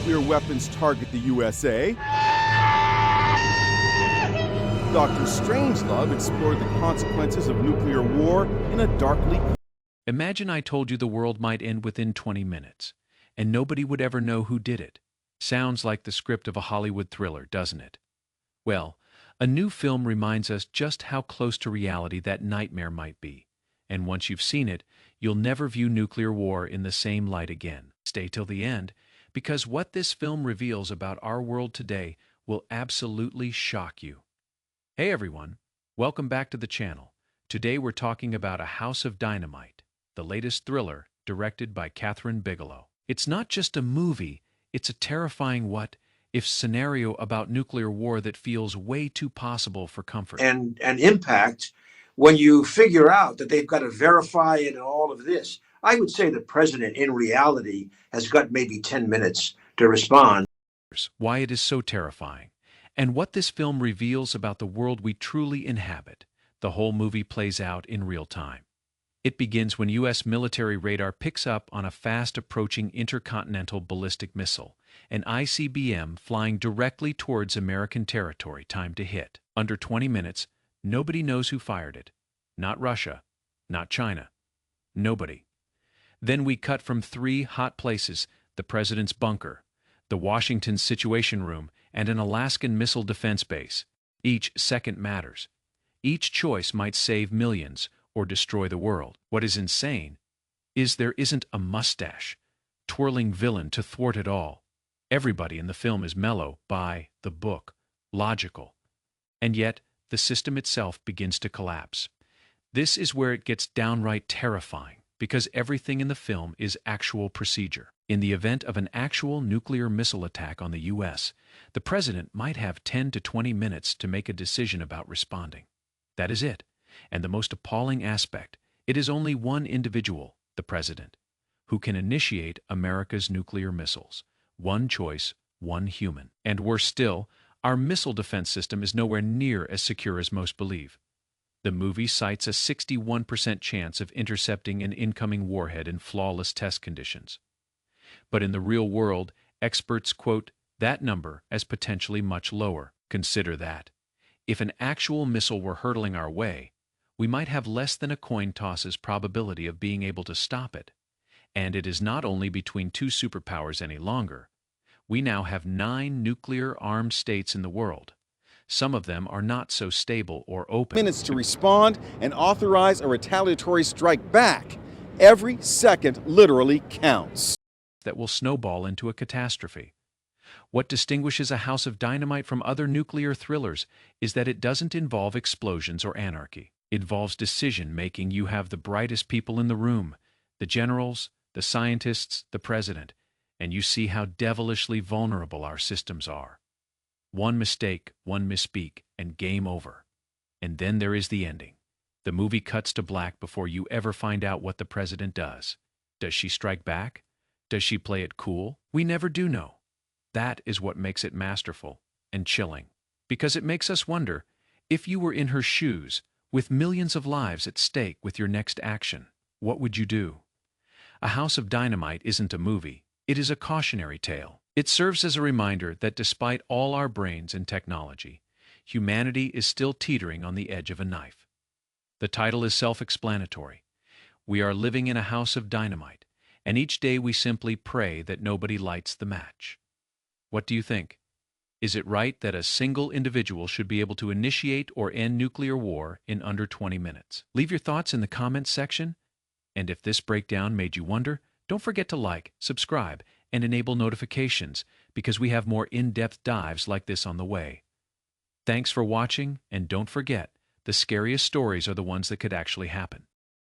nuclear weapons target the USA. Dr. Strangelove explored the consequences of nuclear war in a darkly... Imagine I told you the world might end within 20 minutes, and nobody would ever know who did it. Sounds like the script of a Hollywood thriller, doesn't it? Well, a new film reminds us just how close to reality that nightmare might be. And once you've seen it, you'll never view nuclear war in the same light again. Stay till the end, because what this film reveals about our world today will absolutely shock you. Hey everyone, welcome back to the channel. Today we're talking about A House of Dynamite, the latest thriller directed by Kathryn Bigelow. It's not just a movie, it's a terrifying what-if scenario about nuclear war that feels way too possible for comfort. And impact when you figure out that they've got to verify it and all of this. I would say the president in reality has got maybe 10 minutes to respond. Why it is so terrifying, and what this film reveals about the world we truly inhabit. The whole movie plays out in real time. It begins when U.S. military radar picks up on a fast-approaching intercontinental ballistic missile, an ICBM flying directly towards American territory. Time to hit. Under 20 minutes, nobody knows who fired it. Not Russia, not China. Nobody. Then we cut from three hot places: the president's bunker, the Washington Situation Room, and an Alaskan missile defense base. Each second matters. Each choice might save millions or destroy the world. What is insane is there isn't a mustache-twirling villain to thwart it all. Everybody in the film is mellow, by the book, logical. And yet, the system itself begins to collapse. This is where it gets downright terrifying, because everything in the film is actual procedure. In the event of an actual nuclear missile attack on the U.S., the president might have 10 to 20 minutes to make a decision about responding. That is it. And the most appalling aspect, it is only one individual, the president, who can initiate America's nuclear missiles. One choice, one human. And worse still, our missile defense system is nowhere near as secure as most believe. The movie cites a 61% chance of intercepting an incoming warhead in flawless test conditions. But in the real world, experts quote that number as potentially much lower. Consider that. If an actual missile were hurtling our way, we might have less than a coin toss's probability of being able to stop it. And it is not only between two superpowers any longer. We now have 9 nuclear-armed states in the world. Some of them are not so stable or open. Minutes to respond and authorize a retaliatory strike back. Every second literally counts. That will snowball into a catastrophe. What distinguishes A House of Dynamite from other nuclear thrillers is that it doesn't involve explosions or anarchy. It involves decision-making. You have the brightest people in the room, the generals, the scientists, the president, and you see how devilishly vulnerable our systems are. One mistake, one misspeak, and game over. And then there is the ending. The movie cuts to black before you ever find out what the president does. Does she strike back? Does she play it cool? We never do know. That is what makes it masterful and chilling, because it makes us wonder, if you were in her shoes, with millions of lives at stake with your next action, what would you do? A House of Dynamite isn't a movie, it is a cautionary tale. It serves as a reminder that despite all our brains and technology, humanity is still teetering on the edge of a knife. The title is self-explanatory. We are living in a house of dynamite, and each day we simply pray that nobody lights the match. What do you think? Is it right that a single individual should be able to initiate or end nuclear war in under 20 minutes? Leave your thoughts in the comments section. And if this breakdown made you wonder, don't forget to like, subscribe, and enable notifications, because we have more in-depth dives like this on the way. Thanks for watching, and don't forget, the scariest stories are the ones that could actually happen.